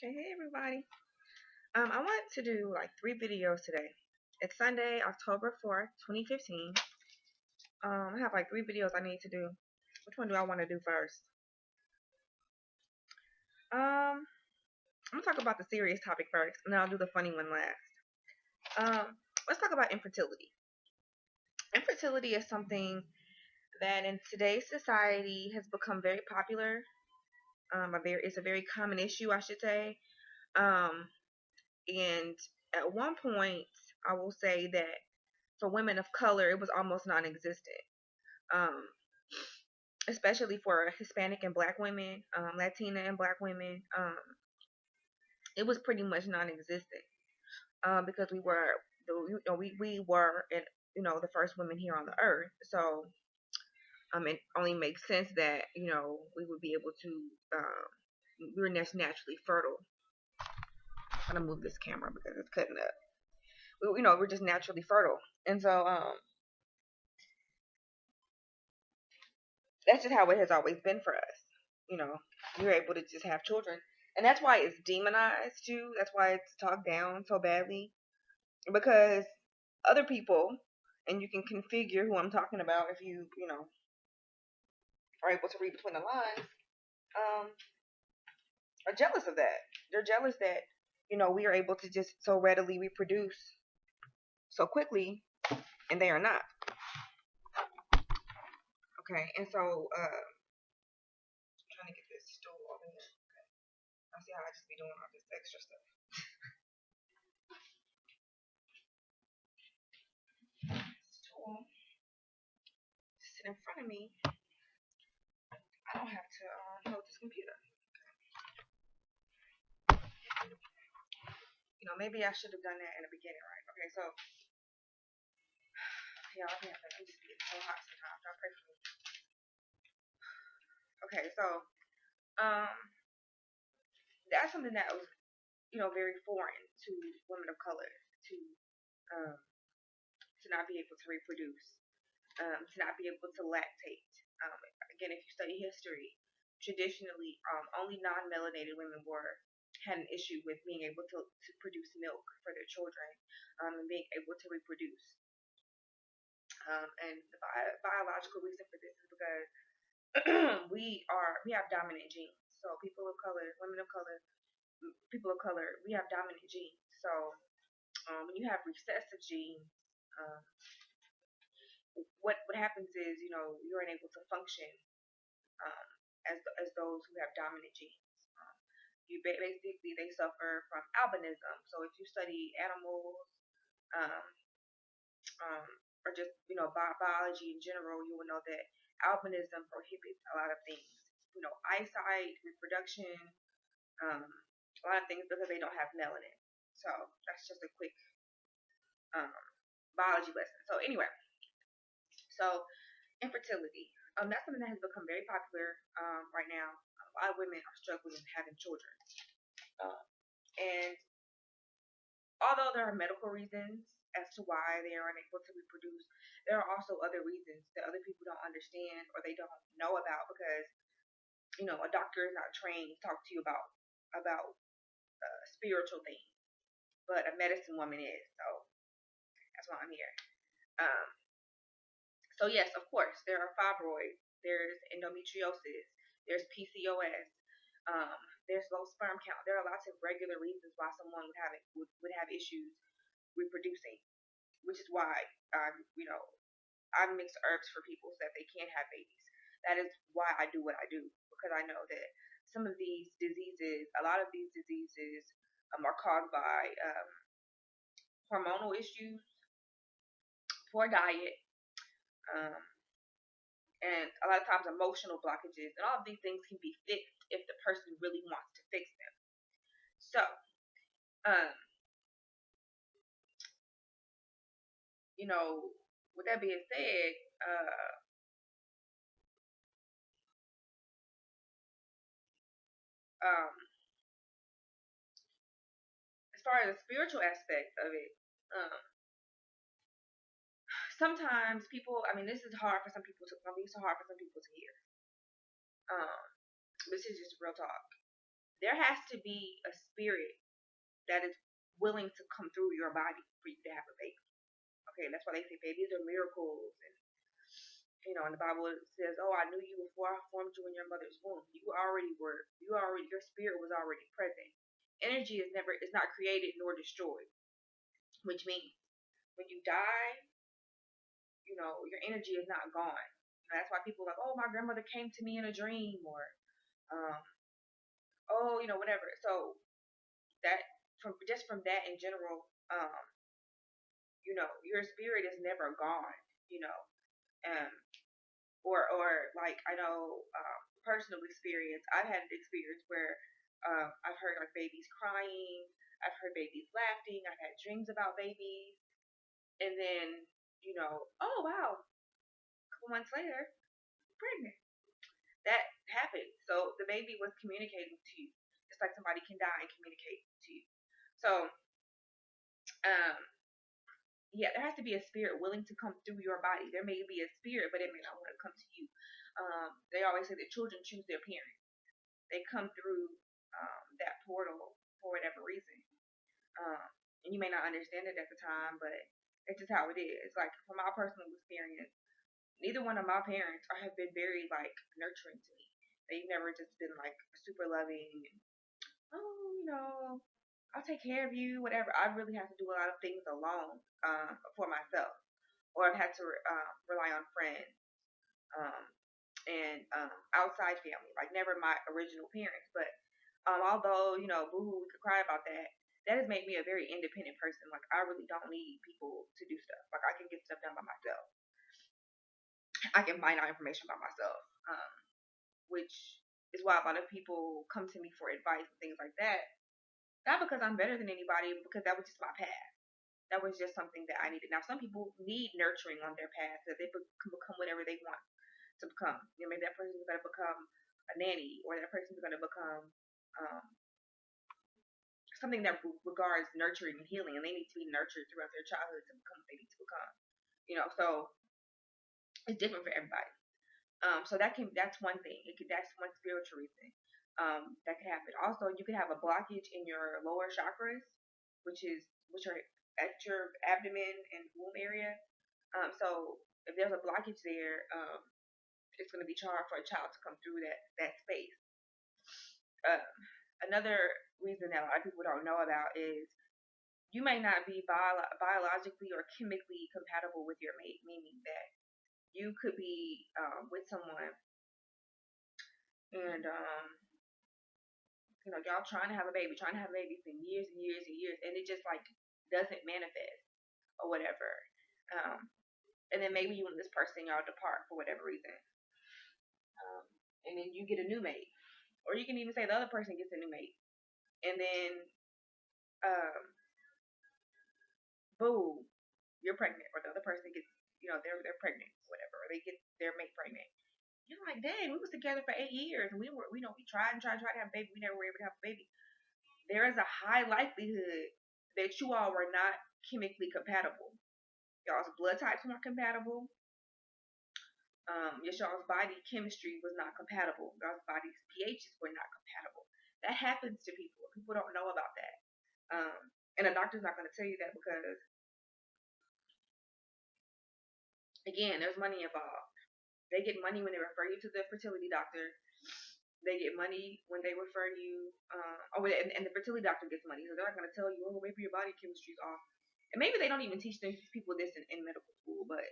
Okay, hey everybody. I want to do like three videos today. It's Sunday, October 4th, 2015. I have like three videos I need to do. Which one do I want to do first? I'm gonna talk about the serious topic first, and then I'll do the funny one last. Let's talk about infertility. Infertility is something that in today's society has become very popular. It's a very common issue, I should say. Um, and at one point, I will say that for women of color, it was almost non-existent. Um, Especially for Hispanic and Black women, Latina and Black women, it was pretty much non-existent because we were the first women here on the earth. So it only makes sense that we would be able to we were naturally fertile. I'm gonna move this camera because it's cutting up. We're just naturally fertile, and so that's just how it has always been for us. You know, you're able to just have children, and that's why it's demonized too. That's why it's talked down so badly because other people, and you can configure who I'm talking about if you are able to read between the lines, um, are jealous of that. They're jealous that we are able to just so readily reproduce so quickly, and they are not. Okay, and so I'm trying to get this stool over here. Okay, I see how I just be doing all this extra stuff. Stool sit in front of me. I don't have to hold this computer. Maybe I should have done that in the beginning, right? Okay, so yeah, I'm just getting so hot sometimes. Y'all pray for me. Okay, so um, that's something that was very foreign to women of color um to not be able to reproduce, to not be able to lactate. Um, Again, if you study history, traditionally only non-melanated women were had an issue with being able to produce milk for their children and being able to reproduce. And the biological reason for this is because we have dominant genes. So people of color, women of color, people of color, we have dominant genes. So when you have recessive genes, um, what happens is you're unable to function um, as those who have dominant genes. Basically they suffer from albinism. So if you study animals, um, um, or just biology in general, you will know that albinism prohibits a lot of things. Eyesight, reproduction, a lot of things because they don't have melanin. So that's just a quick um, biology lesson. So anyway, so infertility. That's something that has become very popular right now. A lot of women are struggling with having children, and although there are medical reasons as to why they are unable to reproduce, there are also other reasons that other people don't understand or they don't know about because a doctor is not trained to talk to you about spiritual things, but a medicine woman is. So that's why I'm here. Um, so yes, of course, there are fibroids, there's endometriosis, there's PCOS, um, there's low sperm count. There are lots of regular reasons why someone would have issues reproducing, which is why I mix herbs for people so that they can't have babies. That is why I do what I do because I know that some of these diseases, a lot of these diseases, are caused by hormonal issues, poor diet, um, and a lot of times emotional blockages. And all of these things can be fixed if the person really wants to fix them. So, um, with that being said, um, as far as the spiritual aspect of it, um, sometimes people, I mean, this is hard for some people to, I mean, it's hard for some people to hear. Um, this is just real talk. there has to be a spirit that is willing to come through your body for you to have a baby. Okay, that's why they say babies are miracles. And in the Bible it says, "Oh, I knew you before I formed you in your mother's womb." Your spirit was already present. Energy is not created nor destroyed, which means when you die, your energy is not gone. That's why people are like, "Oh, my grandmother came to me in a dream," or um, "Oh, whatever." So that from that in general, your spirit is never gone. You know, um, or like I know personal experience. I've had an experience where I've heard like babies crying, I've heard babies laughing, I've had dreams about babies, and then oh wow, a couple months later, pregnant. That happened. So the baby was communicating to you. It's like somebody can die and communicate to you. So um, yeah, there has to be a spirit willing to come through your body. There may be a spirit, but it may not want to come to you. They always say that children choose their parents. They come through that portal for whatever reason. Um, and you may not understand it at the time, but it's just how it is. Like from my personal experience, neither one of my parents have been very like nurturing to me. They've never just been like super loving and oh, I'll take care of you, whatever. I really have to do a lot of things alone for myself, or I've had to rely on friends um, and outside family, like never my original parents. But although boo, we could cry about that. That has made me a very independent person. Like I really don't need people to do stuff. Like I can get stuff done by myself. I can find out information by myself, which is why a lot of people come to me for advice and things like that. Not because I'm better than anybody, but because that was just my path. That was just something that I needed. Now, some people need nurturing on their path so that they can become whatever they want to become. Maybe that person is going to become a nanny, or that person is going to become um, something that regards nurturing and healing, and they need to be nurtured throughout their childhood to become what they need to become. So it's different for everybody. So that's one thing. That's one spiritual reason that could happen. Also, you could have a blockage in your lower chakras, which are at your abdomen and womb area. So if there's a blockage there, it's going to be hard for a child to come through that space. Uh, Another reason that a lot of people don't know about is you may not be biologically or chemically compatible with your mate, meaning that you could be with someone and y'all trying to have a baby for years and years and years, and it just like doesn't manifest or whatever. Um, and then maybe you and this person y'all depart for whatever reason, um, and then you get a new mate, or you can even say the other person gets a new mate, and then um, boom, you're pregnant, or the other person gets they're pregnant, whatever, or they get their mate pregnant. You're like, dang, we was together for 8 years, and we tried and tried to have a baby, we never were able to have a baby. There is a high likelihood that you all were not chemically compatible. Y'all's blood types weren't compatible. Y'all's body chemistry was not compatible. Y'all's body's pHs were not compatible. That happens to people. People don't know about that. And a doctor's not going to tell you that because, again, there's money involved. They get money when they refer you to the fertility doctor. They get money when they refer you, and the fertility doctor gets money. So they're not going to tell you, oh, maybe your body chemistry's off. And maybe they don't even teach these people this in medical school, but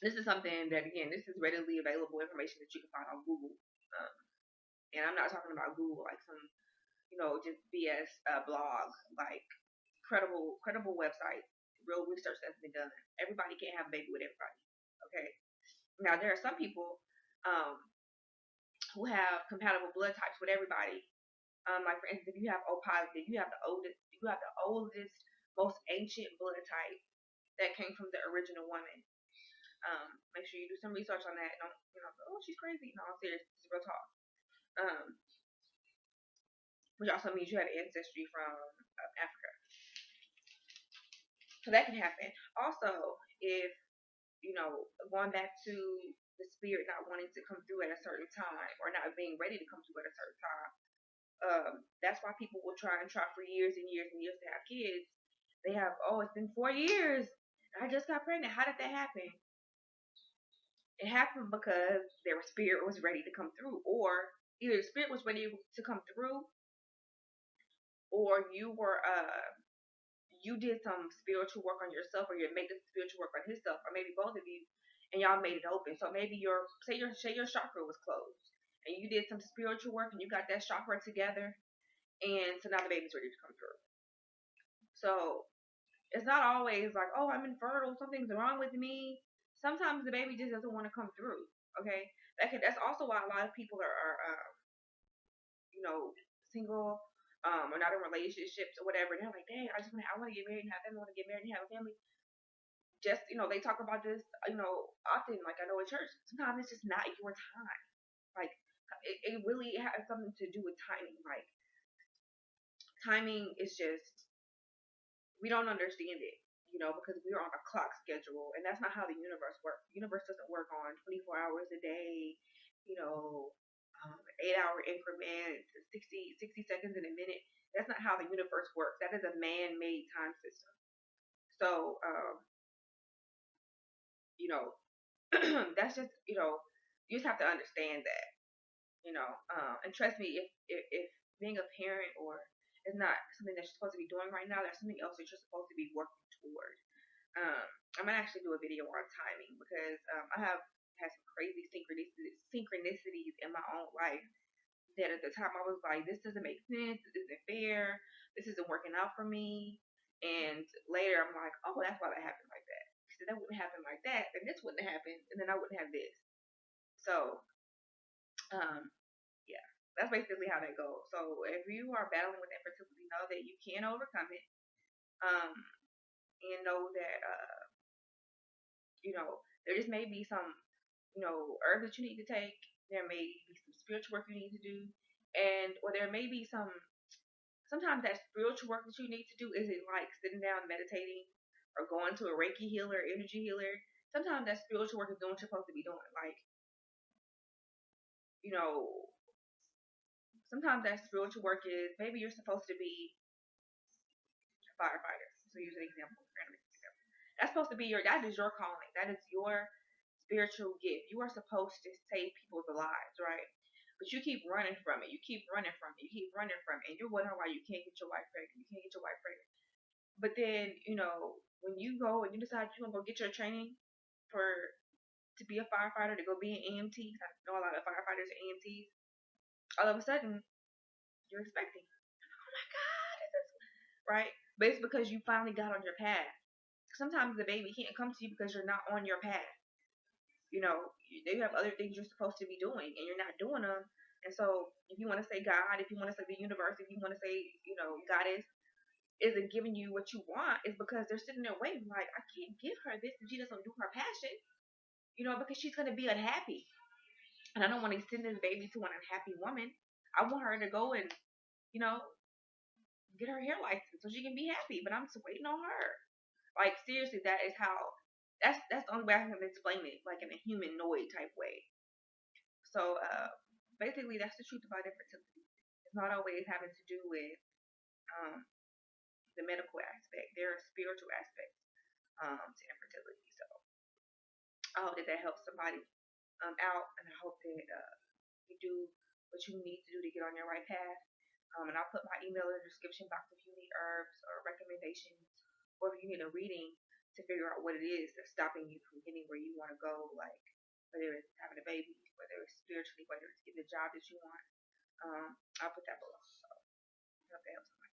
this is something that, again, this is readily available information that you can find on Google. Um, and I'm not talking about Google like some, just BS blog, like credible website, real research that's been done. Everybody can't have a baby with everybody. Okay. Now there are some people who have compatible blood types with everybody. Like for instance, if you have O positive, you have the oldest, most ancient blood type that came from the original woman. Make sure you do some research on that. Don't oh, she's crazy. No, I'm serious. It's real talk. Which also means you have ancestry from Africa, so that can happen. Also, if going back to the spirit not wanting to come through at a certain time or not being ready to come through at a certain time, that's why people will try and try for years and years and years to have kids. They have, oh, it's been 4 years. I just got pregnant. How did that happen? It happened because their spirit was ready to come through, or either the spirit was ready to come through, or you did some spiritual work on yourself, or you made the spiritual work on himself, or maybe both of you, and y'all made it open. So maybe your chakra was closed, and you did some spiritual work, and you got that chakra together, and so now the baby's ready to come through. So it's not always like, oh, I'm infertile, something's wrong with me. Sometimes the baby just doesn't want to come through. Okay, that's also why a lot of people are you know, single, or not in relationships or whatever. And they're like, dang, I want to get married and have a family. I want to get married and have a family. Just, they talk about this, often. Like I know in church, sometimes it's just not your time. Like it really has something to do with timing. Like timing is just, we don't understand it, because we're on a clock schedule, and that's not how the universe works. The universe doesn't work on 24 hours a day, you know, 8-hour increments, 60 seconds in a minute. That's not how the universe works. That is a man-made time system. So, that's just, you just have to understand that, and trust me, if being a parent or is not something that you're supposed to be doing right now, that's something else that you're supposed to be working toward. I'm gonna actually do a video on timing because I have had some crazy synchronicities in my own life that at the time I was like, this doesn't make sense, this isn't fair, this isn't working out for me. And later I'm like, oh, that's why that happened like that. So that wouldn't happen like that, and this wouldn't happen, and then I wouldn't have this. So, yeah, that's basically how that goes. So if you are battling with infertility, know that you can overcome it. Um, and know that there just may be some, herbs that you need to take. There may be some spiritual work you need to do, or there may be sometimes that spiritual work that you need to do isn't like sitting down meditating or going to a Reiki healer, energy healer. Sometimes that spiritual work is doing what you're supposed to be doing. Like, you know, sometimes that spiritual work is, maybe you're supposed to be a firefighter. So use an example. That's supposed to be that is your calling. That is your spiritual gift. You are supposed to save people's lives, right? But you keep running from it. You keep running from it. You keep running from it. And you're wondering why you can't get your wife pregnant. You can't get your wife pregnant. But then, when you go and you decide you're going to go get your training to be a firefighter, to go be an EMT, I know a lot of firefighters are EMTs, all of a sudden, you're expecting, oh my God, right? But it's because you finally got on your path. Sometimes the baby can't come to you because you're not on your path. They have other things you're supposed to be doing, and you're not doing them. And so, if you want to say God, if you want to say the universe, if you want to say, Goddess isn't giving you what you want, is because they're sitting there waiting. Like, I can't give her this if she doesn't do her passion, because she's going to be unhappy. And I don't want to send this baby to an unhappy woman. I want her to go and, get her hair license so she can be happy. But I'm just waiting on her. Like, seriously, that's the only way I can explain it, like in a humanoid type way. So, basically, that's the truth about infertility. It's not always having to do with the medical aspect. There are spiritual aspects to infertility. So, I hope that helps somebody out, and I hope that you do what you need to do to get on your right path. And I'll put my email in the description box if you need herbs or recommendations, or if you need a reading to figure out what it is that's stopping you from getting where you want to go, like whether it's having a baby, whether it's spiritually, whether it's getting the job that you want. I'll put that below. So I hope that helps somebody.